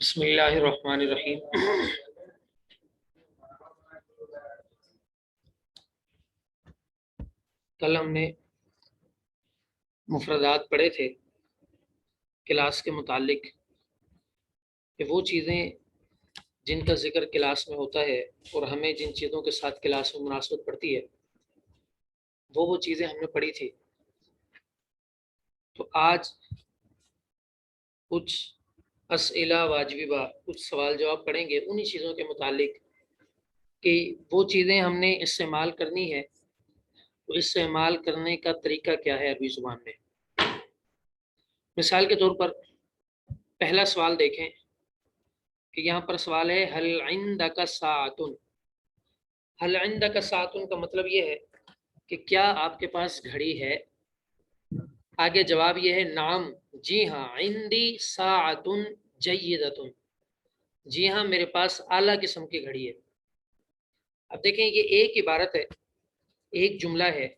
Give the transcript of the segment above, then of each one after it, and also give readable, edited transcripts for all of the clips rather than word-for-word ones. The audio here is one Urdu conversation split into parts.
بسم اللہ الرحمن الرحیم۔ کل ہم نے مفردات پڑھے تھے کلاس کے متعلق کہ وہ چیزیں جن کا ذکر کلاس میں ہوتا ہے اور ہمیں جن چیزوں کے ساتھ کلاس میں مناسبت پڑتی ہے وہ چیزیں ہم نے پڑھی تھی۔ تو آج کچھ اسئلہ واجبہ، کچھ سوال جواب پڑھیں گے انہی چیزوں کے متعلق کہ وہ چیزیں ہم نے استعمال کرنی ہے تو استعمال کرنے کا طریقہ کیا ہے عربی زبان میں۔ مثال کے طور پر پہلا سوال دیکھیں کہ یہاں پر سوال ہے هل عندك ساعة۔ هل عندك ساعة کا مطلب یہ ہے کہ کیا آپ کے پاس گھڑی ہے؟ آگے جواب یہ ہے نعم، جی ہاں، عندی ساعة جیدۃ، جی ہاں میرے پاس اعلیٰ قسم کی گھڑی ہے۔ اب دیکھیں یہ ایک عبارت ہے، ایک جملہ ہے،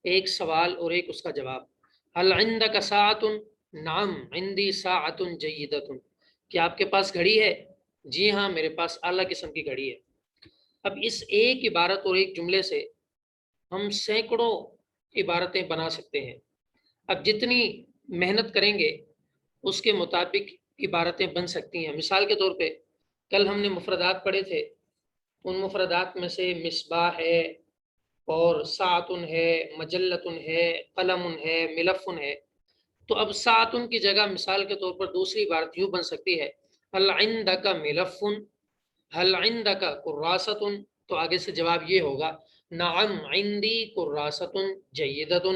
ایک سوال اور ایک اس کا جواب۔ هل عندك ساعة، نعم عندی ساعة جیدۃ، کیا آپ کے پاس گھڑی ہے؟ جی ہاں میرے پاس اعلیٰ قسم کی گھڑی ہے۔ اب اس ایک عبارت اور ایک جملے سے ہم سینکڑوں عبارتیں بنا سکتے ہیں۔ اب جتنی محنت کریں گے اس کے مطابق عبارتیں بن سکتی ہیں۔ مثال کے طور پہ کل ہم نے مفردات پڑھے تھے، ان مفردات میں سے مصباح ہے اور ساعتن ہے، مجلتن ہے، قلم ہے، ملفن ہے۔ تو اب ساعتن کی جگہ مثال کے طور پر دوسری عبارت یوں بن سکتی ہے هل عندك ملفن، هل عندك کراسۃ، تو آگے سے جواب یہ ہوگا نعم عندی کراسۃ جیدۃ،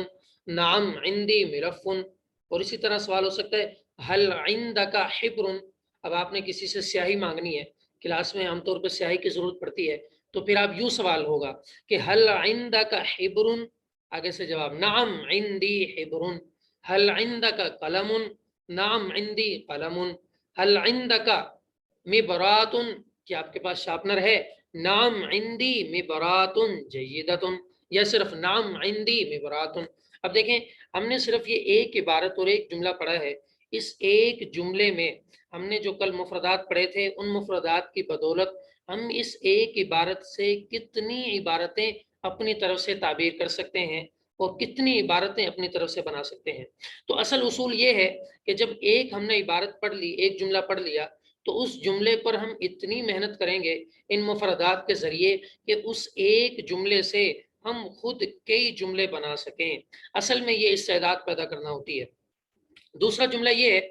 نعم عندی ملفن۔ اور اسی طرح سوال ہو سکتا ہے هل عندك حبر، اب آپ نے کسی سے سیاہی مانگنی ہے، کلاس میں عام طور پہ سیاہی کی ضرورت پڑتی ہے، تو پھر آپ یوں سوال ہوگا کہ هل عندك حبر، آگے سے جواب نعم عندی حبر۔ هل عندك قلم، نعم عندی قلم۔ هل عندك مبرات، کیا آپ کے پاس شارپنر ہے؟ نعم عندی مبرات جیدۃ، یا صرف نعم عندی مبرات۔ اب دیکھیں ہم نے صرف یہ ایک عبارت اور ایک جملہ پڑھا ہے، اس ایک جملے میں ہم نے جو کل مفردات پڑھے تھے ان مفردات کی بدولت ہم اس ایک عبارت سے کتنی عبارتیں اپنی طرف سے تعبیر کر سکتے ہیں اور کتنی عبارتیں اپنی طرف سے بنا سکتے ہیں۔ تو اصل اصول یہ ہے کہ جب ایک ہم نے عبارت پڑھ لی، ایک جملہ پڑھ لیا، تو اس جملے پر ہم اتنی محنت کریں گے ان مفردات کے ذریعے کہ اس ایک جملے سے ہم خود کئی جملے بنا سکیں۔ اصل میں یہ استعداد پیدا کرنا ہوتی ہے۔ دوسرا جملہ یہ ہے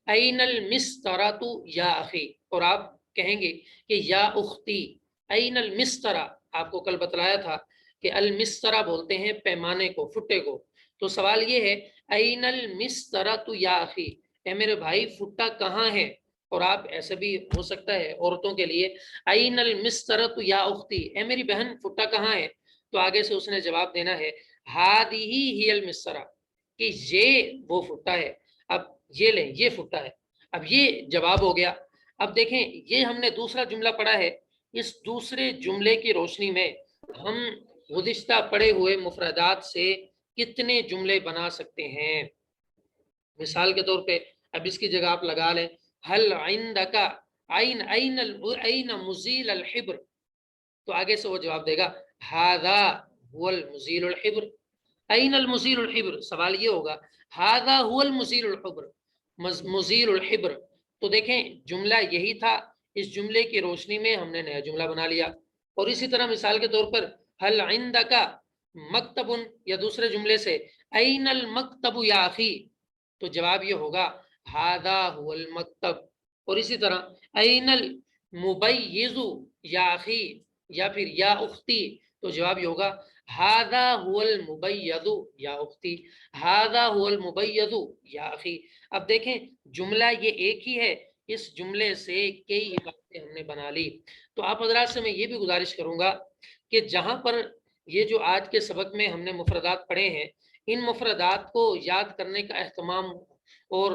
این المسطرۃ یا اخی، اور آپ کہیں گے کہ یا اختی، این المسطرہ، آپ کو کل بتلایا تھا کہ المسطرہ بولتے ہیں پیمانے کو، فٹے کو۔ تو سوال یہ ہے این المسطرۃ یا اخی، اے میرے بھائی فٹا کہاں ہے؟ اور آپ ایسے بھی ہو سکتا ہے عورتوں کے لیے این المسطرۃ یا اختی، اے میری بہن فٹا کہاں ہے؟ تو آگے سے اس نے جواب دینا ہے ہادی ہی المسطرہ، کہ یہ وہ فٹا ہے۔ اب یہ لیں، یہ فٹا ہے۔ اب یہ جواب ہو گیا۔ اب دیکھیں یہ ہم نے دوسرا جملہ پڑھا ہے، اس دوسرے جملے کی روشنی میں ہم گزشتہ پڑھے ہوئے مفردات سے کتنے جملے بنا سکتے ہیں۔ مثال کے طور پہ اب اس کی جگہ آپ لگا لیں هل عندك این مزیل الحبر، تو آگے سے وہ جواب دے گا هذا هو المزیل الحبر۔ این المزیل الحبر، سوال یہ ہوگا هذا هو المزیل الحبر، مزیل الحبر۔ تو دیکھیں جملہ یہی تھا، اس جملے کی روشنی میں ہم نے نیا جملہ بنا لیا۔ اور اسی طرح مثال کے طور پر هل عندك مکتب، یا دوسرے جملے سے این المکتب یا اخی، تو جواب یہ ہوگا هذا هو المکتب۔ اور اسی طرح این المبیض یا اخی یا پھر یا اختی، تو جواب یہ ہوگا هذا هو المبیض یا اختی، هذا هو المبیض یا اخی۔ اب دیکھیں جملہ یہ ایک ہی ہے، اس جملے سے کئی عبارتیں ہم نے بنا لی۔ تو آپ حضرات سے میں یہ بھی گزارش کروں گا کہ جہاں پر یہ جو آج کے سبق میں ہم نے مفردات پڑھے ہیں، ان مفردات کو یاد کرنے کا اہتمام اور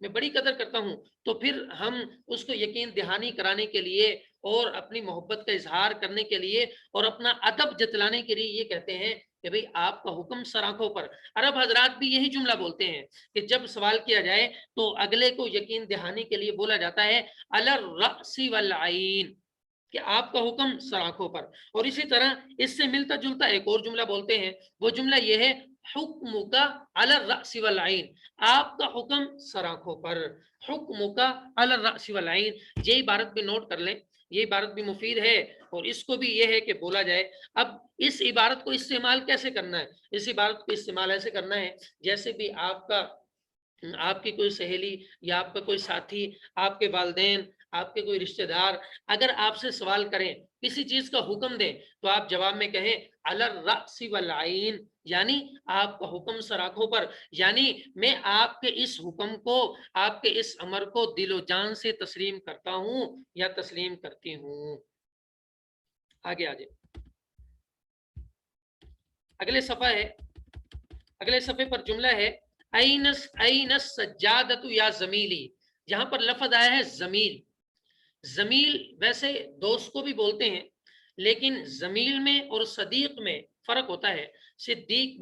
میں بڑی قدر کرتا ہوں، تو پھر ہم اس کو یقین دہانی کرانے کے لیے اور اپنی محبت کا اظہار کرنے کے لیے اور اپنا ادب جتلانے کے لیے یہ کہتے ہیں کہ بھئی آپ کا حکم سر آنکھوں پر۔ عرب حضرات بھی یہی جملہ بولتے ہیں کہ جب سوال کیا جائے تو اگلے کو یقین دہانی کے لیے بولا جاتا ہے علی الرأس والعین، کہ آپ کا حکم سر آنکھوں پر۔ اور اسی طرح اس سے ملتا جلتا ایک اور جملہ بولتے ہیں، وہ جملہ یہ ہے حکم کا علی الرأس والعین، آپ کا حکم سر آنکھوں پر، حکم کا علی الرأس والعین۔ یہ عبارت بھی نوٹ کر لیں، یہ عبارت بھی مفید ہے اور اس کو بھی یہ ہے کہ بولا جائے۔ اب اس عبارت کو استعمال کیسے کرنا ہے؟ اس عبارت کو استعمال ایسے کرنا ہے جیسے بھی آپ کی کوئی سہیلی یا آپ کا کوئی ساتھی، آپ کے والدین، آپ کے کوئی رشتہ دار اگر آپ سے سوال کریں، کسی چیز کا حکم دیں، تو آپ جواب میں کہیں علی الرأس والعین، یعنی آپ کا حکم سر آنکھوں پر، یعنی میں آپ کے اس حکم کو، آپ کے اس امر کو دل و جان سے تسلیم کرتا ہوں یا تسلیم کرتی ہوں۔ آگے آجائے، اگلے صفحہ ہے، اگلے صفحے پر جملہ ہے این السجادۃ یا زمیلی، جہاں پر لفظ آیا ہے زمیل۔ زمیل ویسے دوست کو بھی بولتے ہیں، لیکن زمیل میں اور صدیق میں فرق ہوتا ہے۔ صدیق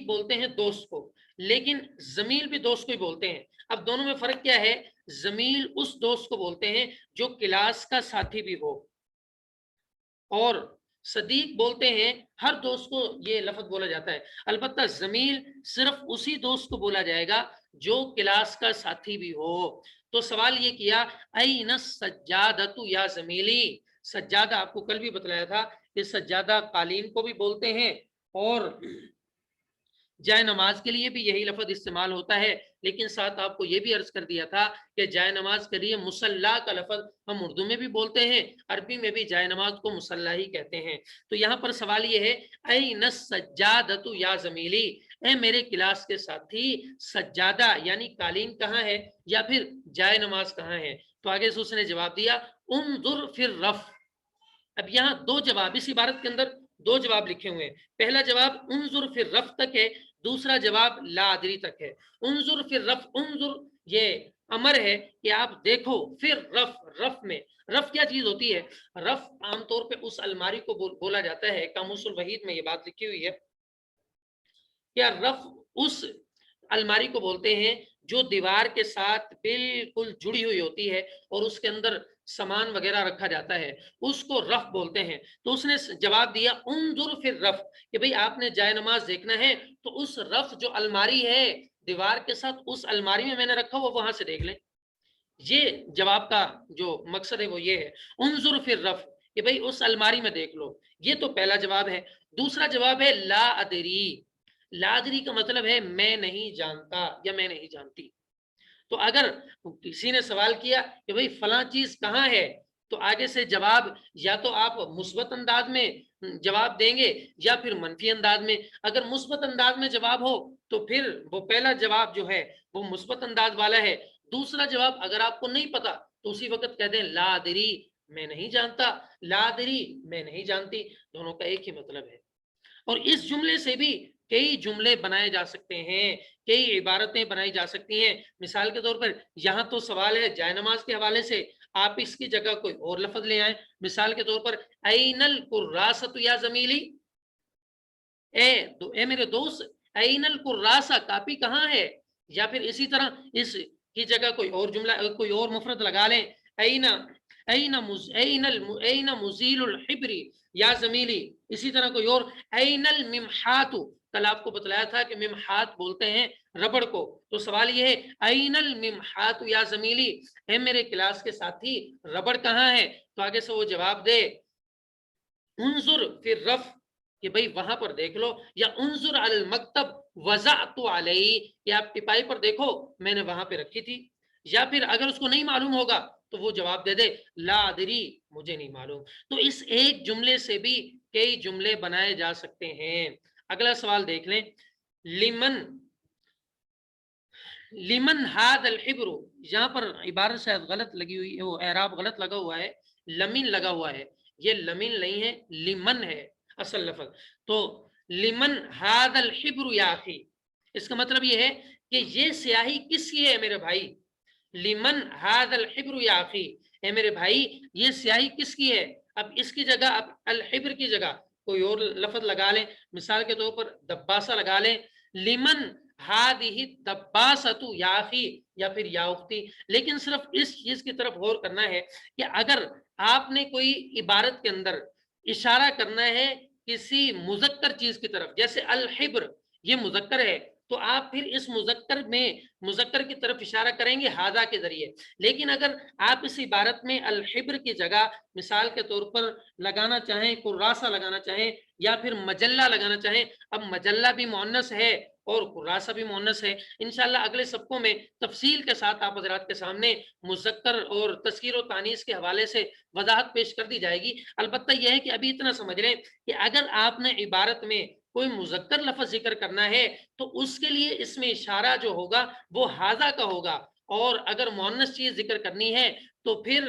بولتے ہیں دوست کو، لیکن زمیل بھی دوست کو ہی بولتے ہیں۔ اب دونوں میں فرق کیا ہے؟ زمیل اس دوست کو بولتے ہیں جو کلاس کا ساتھی بھی ہو، اور صدیق بولتے ہیں ہر دوست کو یہ لفظ بولا جاتا ہے۔ البتہ زمیل صرف اسی دوست کو بولا جائے گا جو کلاس کا ساتھی بھی ہو۔ تو سوال یہ کیا این السجادۃ یا زمیلی، سجادہ آپ کو کل بھی بتلایا تھا کہ سجادہ قالین کو بھی بولتے ہیں، اور جائے نماز کے لیے بھی یہی لفظ استعمال ہوتا ہے، لیکن ساتھ آپ کو یہ بھی عرض کر دیا تھا کہ جائے نماز کے لیے مصلی کا لفظ ہم اردو میں بھی بولتے ہیں، عربی میں بھی جائے نماز کو مصلی ہی کہتے ہیں۔ تو یہاں پر سوال یہ ہے این السجادۃ یا زمیلی، اے میرے کلاس کے ساتھی سجادہ یعنی قالین کہاں ہے، یا پھر جائے نماز کہاں ہے؟ تو آگے سے اس نے جواب دیا انظر فی الرف۔ اب یہاں دو جواب، اس عبارت کے اندر دو جواب لکھے ہوئے ہیں۔ پہلا جواب انظر فی الرف تک ہے، دوسرا جواب لا ادری تک ہے۔ انظر فی الرف، انظر یہ امر ہے کہ آپ دیکھو، پھر رف میں، رف کیا چیز ہوتی ہے؟ رف عام طور پہ اس الماری کو بولا جاتا ہے، قاموس الوحید میں یہ بات لکھی ہوئی ہے، کیا رف اس الماری کو بولتے ہیں جو دیوار کے ساتھ بالکل جڑی ہوئی ہوتی ہے اور اس کے اندر سامان وغیرہ رکھا جاتا ہے، اس کو رف بولتے ہیں۔ تو اس نے جواب دیا انظر فی الرف، کہ بھئی آپ نے جائے نماز دیکھنا ہے تو اس رف جو الماری ہے دیوار کے ساتھ، اس الماری میں نے رکھا وہ وہاں سے دیکھ لیں۔ یہ جواب کا جو مقصد ہے وہ یہ ہے انظر فی الرف، کہ بھئی اس الماری میں دیکھ لو۔ یہ تو پہلا جواب ہے۔ دوسرا جواب ہے لا ادری۔ لا ادری کا مطلب ہے میں نہیں جانتا یا میں نہیں جانتی۔ تو اگر کسی نے سوال کیا کہ بھئی فلاں چیز کہاں ہے، تو آگے سے جواب یا تو آپ مثبت انداز میں جواب دیں گے یا پھر منفی انداز میں۔ اگر مثبت انداز میں جواب ہو تو پھر وہ پہلا جواب جو ہے وہ مثبت انداز والا ہے۔ دوسرا جواب اگر آپ کو نہیں پتا تو اسی وقت کہہ دیں لا ادری، میں نہیں جانتا، لا ادری میں نہیں جانتی، دونوں کا ایک ہی مطلب ہے۔ اور اس جملے سے بھی کئی جملے بنائے جا سکتے ہیں، کئی عبارتیں بنائی جا سکتی ہیں۔ مثال کے طور پر یہاں تو سوال ہے جائے نماز کے حوالے سے، آپ اس کی جگہ کوئی اور لفظ لے آئیں۔ مثال کے طور پر این الکراست یا زمیلی، اے میرے دوست، این الکراسہ کاپی کہاں ہے؟ یا پھر اسی طرح اس کی جگہ کوئی اور جملہ، کوئی اور مفرد لگا لیں، این مزیل الحبری یا زمیلی۔ اسی طرح کوئی اور این الممحات، کل آپ کو بتلایا تھا کہ ممحات بولتے ہیں ربڑ کو۔ تو سوال یہ ہے این الممحات یا زمیلی، اے میرے کلاس کے ساتھی ربڑ کہاں ہے؟ تو آگے سے وہ جواب دے انظر فی الرف، کہ بھئی وہاں پر دیکھ لو، یا انظر علی المکتب وضعت علیہ، کہ آپ ٹپائی پر دیکھو میں نے وہاں پہ رکھی تھی۔ یا پھر اگر اس کو نہیں معلوم ہوگا تو وہ جواب دے دے لا ادری، مجھے نہیں معلوم۔ تو اس ایک جملے سے بھی کئی جملے بنائے جا سکتے ہیں۔ اگلا سوال دیکھ لیں، لمن ہاد الحبر، یہاں پر عبارت شاید غلط لگی ہوئی ہے، وہ اعراب غلط لگا ہوا ہے، لمن لگا ہوا ہے، یہ لمن نہیں ہے، لمن ہے اصل لفظ۔ تو لمن ہاد الحبر یا اخی، اس کا مطلب یہ ہے کہ یہ سیاہی کس کی ہے میرے بھائی، لمن ہاذا الحبر یا اخی، اے میرے بھائی یہ سیاہی کس کی ہے. اب اس کی جگہ اب الحبر کی جگہ کوئی اور لفظ لگا لیں، مثال کے طور پر دباسا لگا لیں، لمن ہادہ دباسۃ یا اخی یا پھر یا اختی. لیکن صرف اس چیز کی طرف غور کرنا ہے کہ اگر آپ نے کوئی عبارت کے اندر اشارہ کرنا ہے کسی مذکر چیز کی طرف، جیسے الحبر یہ مذکر ہے، تو آپ پھر اس مذکر میں مذکر کی طرف اشارہ کریں گے ہاذا کے ذریعے. لیکن اگر آپ اس عبارت میں الحبر کی جگہ مثال کے طور پر لگانا چاہیں کراسہ لگانا چاہیں یا پھر مجلہ لگانا چاہیں، اب مجلہ بھی مؤنث ہے اور کراسہ بھی مؤنث ہے. انشاءاللہ اگلے سبقوں میں تفصیل کے ساتھ آپ حضرات کے سامنے مذکر اور تذکیر و تانیث کے حوالے سے وضاحت پیش کر دی جائے گی. البتہ یہ ہے کہ ابھی اتنا سمجھ لیں کہ اگر آپ نے عبارت میں کوئی مذکر لفظ ذکر کرنا ہے تو اس کے لیے اس میں اشارہ جو ہوگا وہ ہاذا کا ہوگا، اور اگر مؤنث چیز ذکر کرنی ہے تو پھر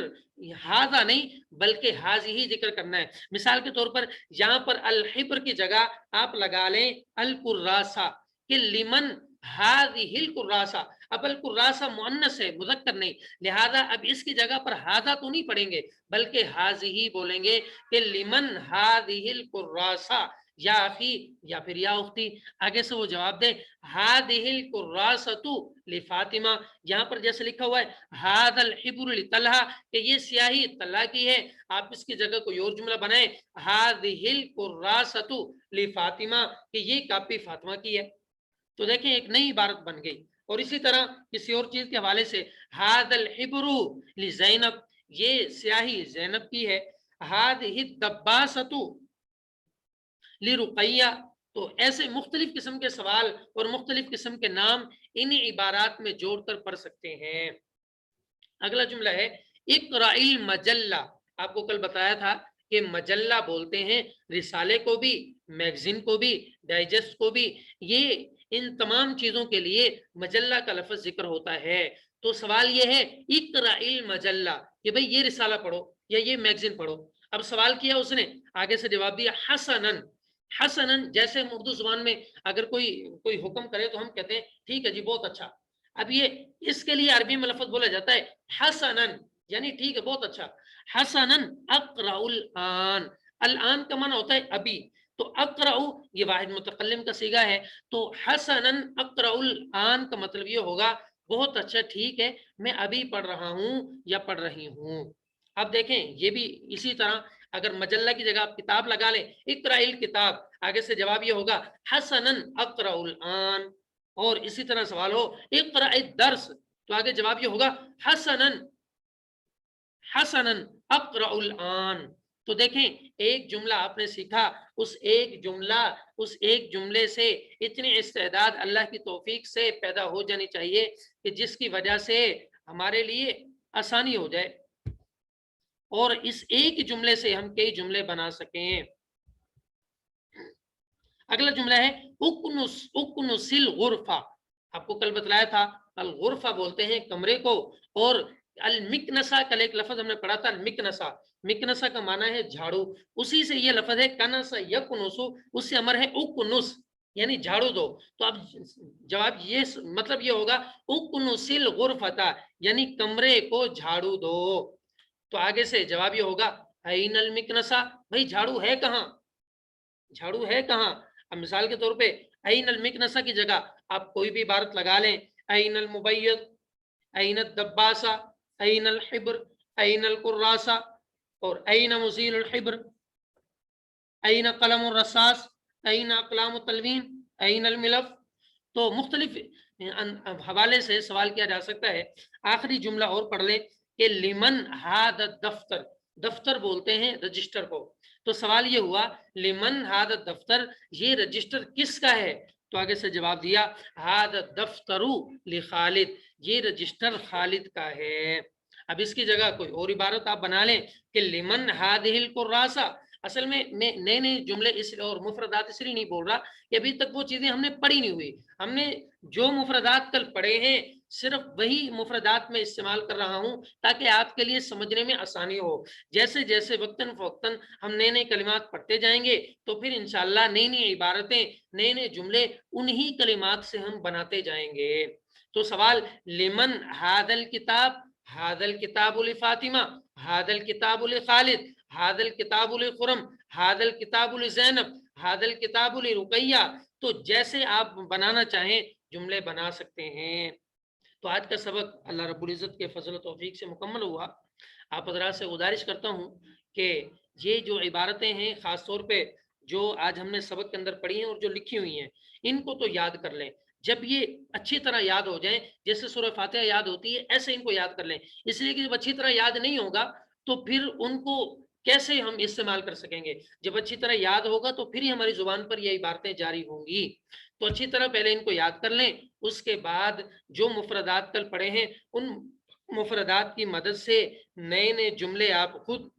ہاذا نہیں بلکہ حاذی ہی ذکر کرنا ہے. مثال کے طور پر یہاں پر الحبر کی جگہ آپ لگا لیں الکراسہ کہ لمن ہاذہ الکراسہ. اب الکراسہ مؤنث ہے مذکر نہیں، لہذا اب اس کی جگہ پر ہاذا تو نہیں پڑھیں گے بلکہ حاذی ہی بولیں گے کہ لمن ہاذہ الکراسہ یا اخی یا پھر یا اختی. آگے سے وہ جواب دے ہاذہ الکراسۃ لفاطمہ، یہاں پر جیسے لکھا ہوا ہے ہاذا الحبر لطلحہ کہ یہ سیاہی طلحہ کی ہے، آپ اس کی جگہ کوئی اور جملہ بنائیں ہاذہ الکراسۃ لفاطمہ کہ یہ کاپی فاطمہ کی ہے. تو دیکھیں ایک نئی عبارت بن گئی. اور اسی طرح کسی اور چیز کے حوالے سے ہاذا الحبر لزینب، یہ سیاہی زینب کی ہے، ہاذہ الدباسۃ لرقیہ. تو ایسے مختلف قسم کے سوال اور مختلف قسم کے نام انہی عبارات میں جوڑ کر پڑھ سکتے ہیں. اگلا جملہ ہے اقرأ المجلہ. آپ کو کل بتایا تھا کہ مجلہ بولتے ہیں رسالے کو بھی، میگزین کو بھی، ڈائجسٹ کو بھی. یہ ان تمام چیزوں کے لیے مجلہ کا لفظ ذکر ہوتا ہے. تو سوال یہ ہے اقرأ المجلہ کہ بھئی یہ رسالہ پڑھو یا یہ میگزین پڑھو. اب سوال کیا اس نے، آگے سے جواب دیا حسنن. حسنن جیسے ہم اردو زبان میں اگر کوئی حکم کرے تو ہم کہتے ہیں ٹھیک ہے جی بہت اچھا. اب یہ اس کے لیے عربی میں لفظ بولا جاتا ہے حسنن یعنی ٹھیک ہے بہت اچھا. حسنن اقرأ الآن، الآن کا معنی ہوتا ہے ابھی، تو اقرأ یہ واحد متکلم کا صیغہ ہے، تو حسنن اقرأ الآن کا مطلب یہ ہوگا بہت اچھا ٹھیک ہے میں ابھی پڑھ رہا ہوں یا پڑھ رہی ہوں. اب دیکھیں یہ بھی اسی طرح اگر مجلہ کی جگہ آپ کتاب لگا لیں اقرأ الکتاب، آگے سے جواب یہ ہوگا حسنن اقرأ الآن. اور اسی طرح سوال ہو اقرأ الدرس تو آگے جواب یہ ہوگا حسنن حسنن اقرأ الآن. تو دیکھیں ایک جملہ آپ نے سیکھا، اس ایک جملے سے اتنی استعداد اللہ کی توفیق سے پیدا ہو جانی چاہیے کہ جس کی وجہ سے ہمارے لیے آسانی ہو جائے اور اس ایک جملے سے ہم کئی جملے بنا سکیں. اگلا جملہ ہے اکنس الغرفہ. آپ کو کل بتلایا تھا الغرفہ بولتے ہیں کمرے کو، اور المکنسہ کل ایک لفظ ہم نے پڑھا تھا المکنسہ، مکنسہ کا معنی ہے جھاڑو، اسی سے یہ لفظ ہے کنس یکنسو، اس سے امر ہے اکنس یعنی جھاڑو دو. تو اب جواب یہ مطلب یہ ہوگا اکنس الغرفہ یعنی کمرے کو جھاڑو دو. تو آگے سے جواب یہ ہوگا این المکنسہ، بھائی جھاڑو ہے کہاں، جھاڑو ہے کہاں. اب مثال کے طور پہ این المکنسہ کی جگہ آپ کوئی بھی عبارت لگا لیں این المبید، این الدباسہ، این الحبر، این الکراسہ، اور این مزیل الحبر، این قلم الرصاص، این اقلام التلوین، این الملف. تو مختلف حوالے سے سوال کیا جا سکتا ہے. آخری جملہ اور پڑھ لیں کہ لمن ہذا الدفتر، دفتر بولتے ہیں رجسٹر کو. تو سوال یہ ہوا لمن ہذا الدفتر یہ رجسٹر کس کا ہے، تو آگے سے جواب دیا ہذا الدفتر لخالد، یہ رجسٹر خالد کا ہے. اب اس کی جگہ کوئی اور عبارت آپ بنا لیں کہ لمن ہذہ الکراسہ، اصل میں نئے نئے جملے اس اور مفردات اس لیے نہیں بول رہا کہ ابھی تک وہ چیزیں ہم نے پڑھی نہیں ہوئی. ہم نے جو مفردات کل پڑھے ہیں صرف وہی مفردات میں استعمال کر رہا ہوں تاکہ آپ کے لیے سمجھنے میں آسانی ہو. جیسے جیسے وقتاً فوقتاً ہم نئے نئے کلمات پڑھتے جائیں گے تو پھر انشاءاللہ نئی نئی عبارتیں نئے نئے جملے انہی کلمات سے ہم بناتے جائیں گے. تو سوال لمن هذا الكتاب، هذا الكتاب لفاطمہ، هذا الكتاب لخالد، هذا الكتاب لخرم، هذا الكتاب لزینب، هذا الكتاب لرقیہ. تو جیسے آپ بنانا چاہیں جملے بنا سکتے ہیں. تو آج کا سبق اللہ رب العزت کے فضل و توفیق سے مکمل ہوا. آپ حضرات سے گزارش کرتا ہوں کہ یہ جو عبارتیں ہیں خاص طور پہ جو آج ہم نے سبق کے اندر پڑھی ہیں اور جو لکھی ہوئی ہیں ان کو تو یاد کر لیں. جب یہ اچھی طرح یاد ہو جائیں جیسے سورہ فاتحہ یاد ہوتی ہے ایسے ان کو یاد کر لیں. اس لیے کہ جب اچھی طرح یاد نہیں ہوگا تو پھر ان کو کیسے ہم استعمال کر سکیں گے. جب اچھی طرح یاد ہوگا تو پھر ہی ہماری زبان پر یہ عبارتیں جاری ہوں گی. تو اچھی طرح پہلے ان کو یاد کر لیں. اس کے بعد جو مفردات کل پڑھے ہیں ان مفردات کی مدد سے نئے نئے جملے آپ خود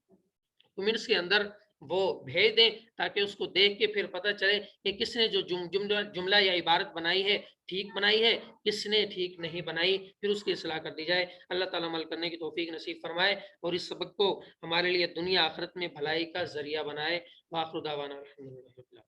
کمنٹس کے اندر وہ بھیج دیں تاکہ اس کو دیکھ کے پھر پتہ چلے کہ کس نے جو جملہ یا عبارت بنائی ہے ٹھیک بنائی ہے، کس نے ٹھیک نہیں بنائی، پھر اس کی اصلاح کر دی جائے. اللہ تعالیٰ عمل کرنے کی توفیق نصیب فرمائے اور اس سبق کو ہمارے لیے دنیا آخرت میں بھلائی کا ذریعہ بنائے. وآخر دعوانا الحمدللہ.